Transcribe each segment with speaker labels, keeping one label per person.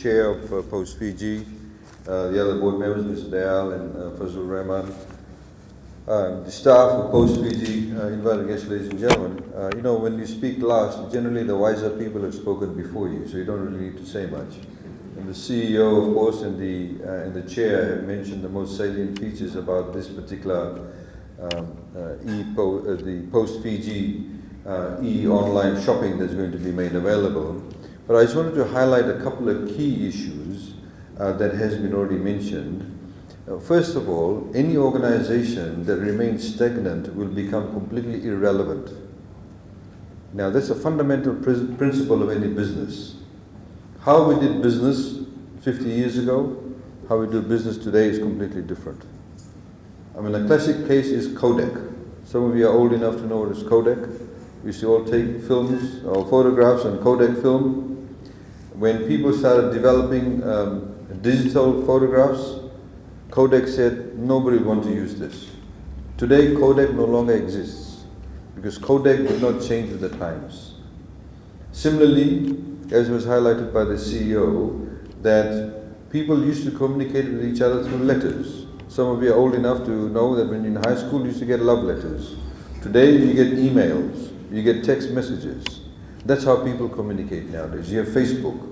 Speaker 1: Chair of Post Fiji, the other board members, Mr. Dayal and Fazlur Rahman, the staff of Post Fiji, invited guests, ladies and gentlemen. When you speak last, generally the wiser people have spoken before you, so you don't really need to say much. And the CEO, of course, and the chair have mentioned the most salient features about this particular the Post Fiji e-online shopping that's going to be made available. But I just wanted to highlight a couple of key issues that has been already mentioned. First of all, any organization that remains stagnant will become completely irrelevant. Now, that's a fundamental principle of any business. How we did business 50 years ago, how we do business today is completely different. I mean, a classic case is Kodak. Some of you are old enough to know what is Kodak. We used to all take films or photographs on Kodak film. When people started developing digital photographs, Kodak said nobody will want to use this. Today, Kodak no longer exists because Kodak did not change with the times. Similarly, as was highlighted by the CEO, that people used to communicate with each other through letters. Some of you are old enough to know that when you're in high school, you used to get love letters. Today, you get emails, you get text messages. That's how people communicate nowadays. You have Facebook.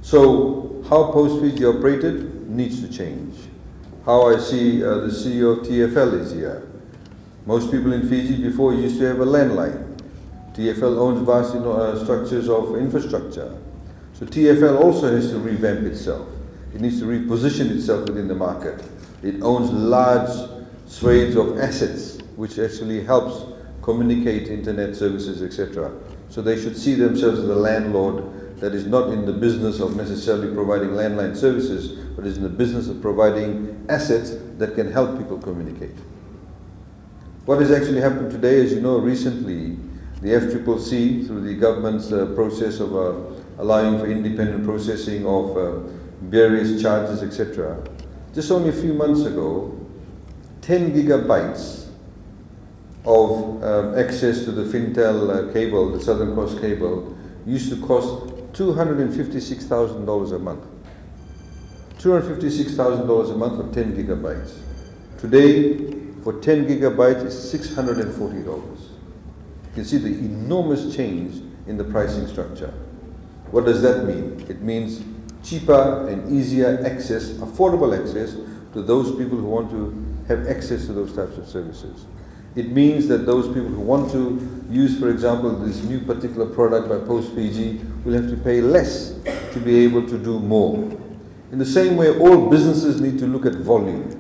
Speaker 1: So, how Post Fiji operated needs to change. How I see the CEO of TFL is here. Most people in Fiji before used to have a landline. TFL owns vast structures of infrastructure. So TFL also has to revamp itself. It needs to reposition itself within the market. It owns large swathes of assets, which actually helps communicate internet services, etc. So they should see themselves as a landlord that is not in the business of necessarily providing landline services, but is in the business of providing assets that can help people communicate. What has actually happened today, as you know, recently, the FCCC, through the government's process of allowing for independent processing of various charges, etc. Just only a few months ago, 10 gigabytes of access to the Fintel cable, the Southern Cross cable, used to cost $256,000 a month. $256,000 a month for 10 gigabytes. Today, for 10 gigabytes, it's $640. You can see the enormous change in the pricing structure. What does that mean? It means cheaper and easier access, affordable access to those people who want to have access to those types of services. It means that those people who want to use, for example, this new particular product by Post Fiji will have to pay less to be able to do more. In the same way, all businesses need to look at volume.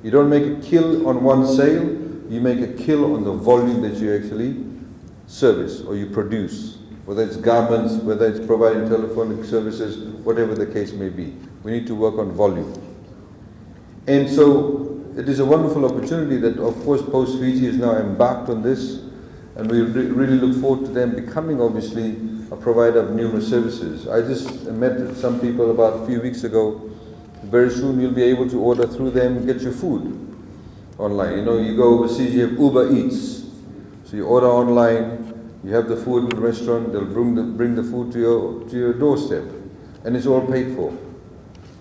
Speaker 1: You don't make a kill on one sale, you make a kill on the volume that you actually service or you produce, whether it's garments, whether it's providing telephonic services, whatever the case may be. We need to work on volume. And so it is a wonderful opportunity that, of course, Post Fiji is now embarked on this, and we really look forward to them becoming, obviously, a provider of numerous services. I just met some people about a few weeks ago. Very soon you'll be able to order through them, get your food online. You know, you go overseas, you have Uber Eats. So you order online, you have the food in the restaurant, they'll bring the food to your doorstep, and it's all paid for.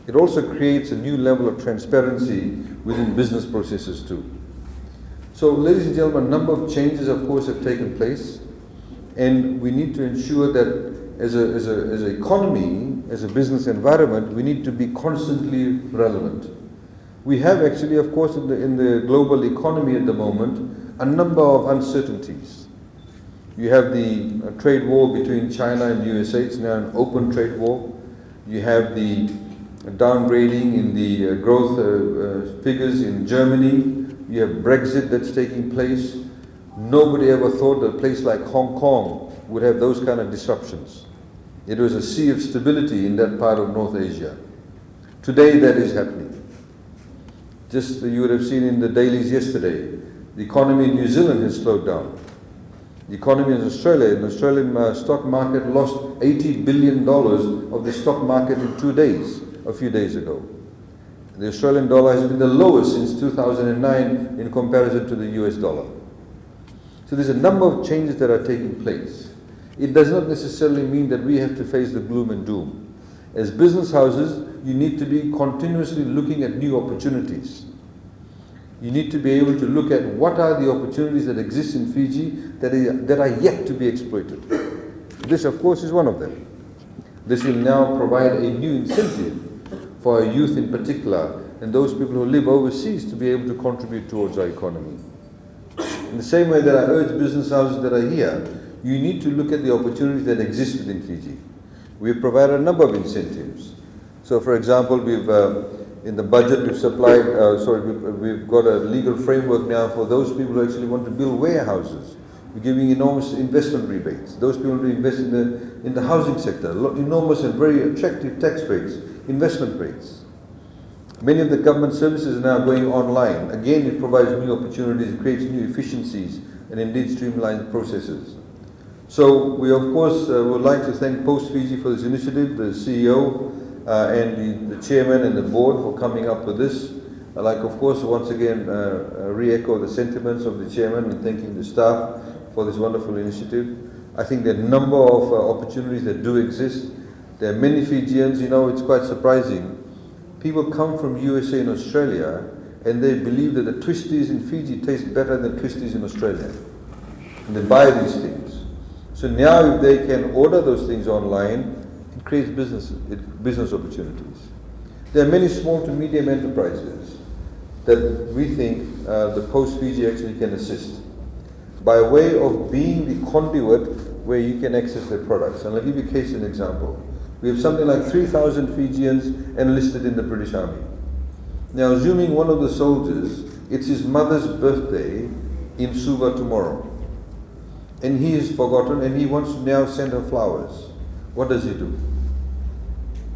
Speaker 1: It also creates a new level of transparency within business processes too. So, ladies and gentlemen, a number of changes, of course, have taken place, and we need to ensure that as an economy, as a business environment, we need to be constantly relevant. We have actually, of course, in the global economy at the moment, a number of uncertainties. You have the trade war between China and the USA. It's now an open trade war. You have the downgrading in the growth figures in Germany. You have Brexit that's taking place. Nobody ever thought that a place like Hong Kong would have those kind of disruptions. It was a sea of stability in that part of North Asia. Today that is happening. Just you would have seen in the dailies yesterday, the economy in New Zealand has slowed down. The economy in Australia, the Australian stock market lost $80 billion of the stock market in 2 days, a few days ago. The Australian dollar has been the lowest since 2009 in comparison to the US dollar. So there's a number of changes that are taking place. It does not necessarily mean that we have to face the gloom and doom. As business houses, you need to be continuously looking at new opportunities. You need to be able to look at what are the opportunities that exist in Fiji that are yet to be exploited. This, of course, is one of them. This will now provide a new incentive for our youth in particular and those people who live overseas to be able to contribute towards our economy. In the same way that I urge business houses that are here, you need to look at the opportunities that exist within Fiji. We've provided a number of incentives. So, for example, in the budget we've supplied, we've got a legal framework now for those people who actually want to build warehouses. We're giving enormous investment rebates. Those people who invest in the housing sector, enormous and very attractive tax rates, investment rates. Many of the government services are now going online. Again, it provides new opportunities, it creates new efficiencies, and indeed streamlines processes. So we, of course, would like to thank Post Fiji for this initiative, the CEO and the chairman and the board for coming up with this. I'd like, of course, once again re-echo the sentiments of the chairman and thanking the staff for this wonderful initiative. I think there are a number of opportunities that do exist. There are many Fijians, you know, it's quite surprising. People come from USA and Australia and they believe that the twisties in Fiji taste better than twisties in Australia. And they buy these things. So now if they can order those things online, it creates business opportunities. There are many small to medium enterprises that we think the Post Fiji actually can assist by way of being the conduit where you can access their products. And I'll give you a case and example. We have something like 3,000 Fijians enlisted in the British Army. Now, assuming one of the soldiers, it's his mother's birthday in Suva tomorrow, and he is forgotten and he wants to now send her flowers. What does he do?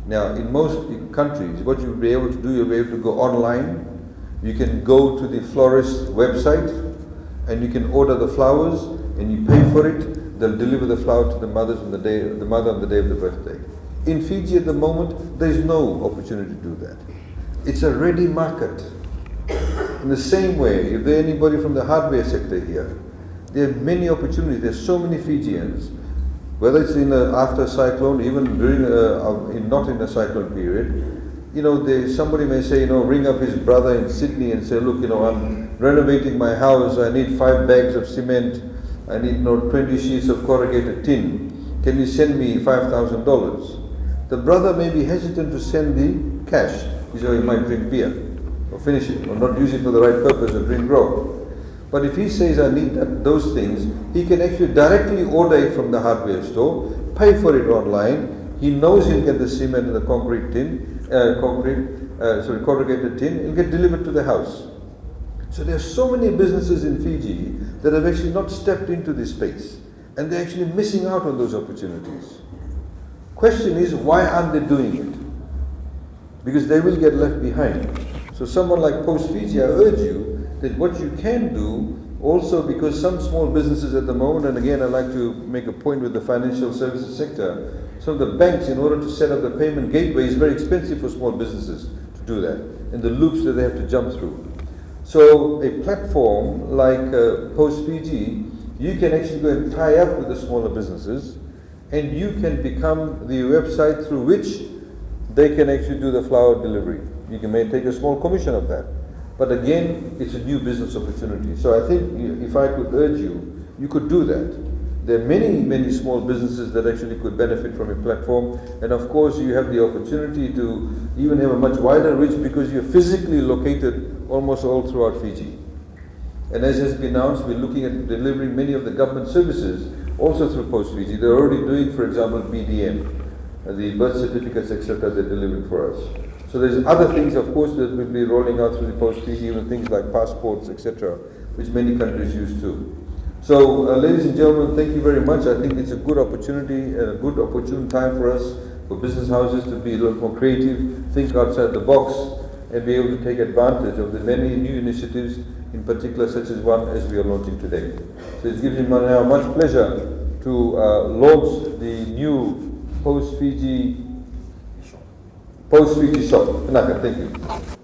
Speaker 1: Now, in most countries, what you'll be able to do, you'll be able to go online. You can go to the florist's website and you can order the flowers and you pay for it. They'll deliver the flower to the mother on the day of the birthday. In Fiji at the moment, there is no opportunity to do that. It's a ready market. In the same way, if there is anybody from the hardware sector here, there are many opportunities. There are so many Fijians, whether it's after a cyclone, even during not in a cyclone period. You know, somebody may say, you know, ring up his brother in Sydney and say, look, you know, I'm renovating my house. I need 5 bags of cement. I need 20 sheets of corrugated tin. Can you send me $5,000? The brother may be hesitant to send the cash. He says, he might drink beer or finish it or not use it for the right purpose or drink grog. But if he says, I need those things, he can actually directly order it from the hardware store, pay for it online. He knows he'll get the cement and the corrugated tin, and get delivered to the house. So there are so many businesses in Fiji that have actually not stepped into this space, and they're actually missing out on those opportunities. Question is, why aren't they doing it? Because they will get left behind. So someone like Post Fiji, I urge you that what you can do also, because some small businesses at the moment, and again I'd like to make a point with the financial services sector, some of the banks, in order to set up the payment gateway, is very expensive for small businesses to do that, and the loops that they have to jump through. So a platform like Post Fiji, you can actually go and tie up with the smaller businesses, and you can become the website through which they can actually do the flower delivery. You can take a small commission of that. But again, it's a new business opportunity. So I think if I could urge you, you could do that. There are many, many small businesses that actually could benefit from a platform. And of course, you have the opportunity to even have a much wider reach because you're physically located almost all throughout Fiji. And as has been announced, we're looking at delivering many of the government services also through Post Fiji. They're already doing, for example, BDM, the birth certificates, etc. they're delivering for us. So there's other things, of course, that will be rolling out through the Post Fiji, even things like passports, etc., which many countries use too. So, ladies and gentlemen, thank you very much. I think it's a good opportunity and a good opportune time for us, for business houses, to be a little more creative, think outside the box, and be able to take advantage of the many new initiatives, in particular such as one as we are launching today. So it gives me now much pleasure to launch the new Post Fiji shop. Thank you.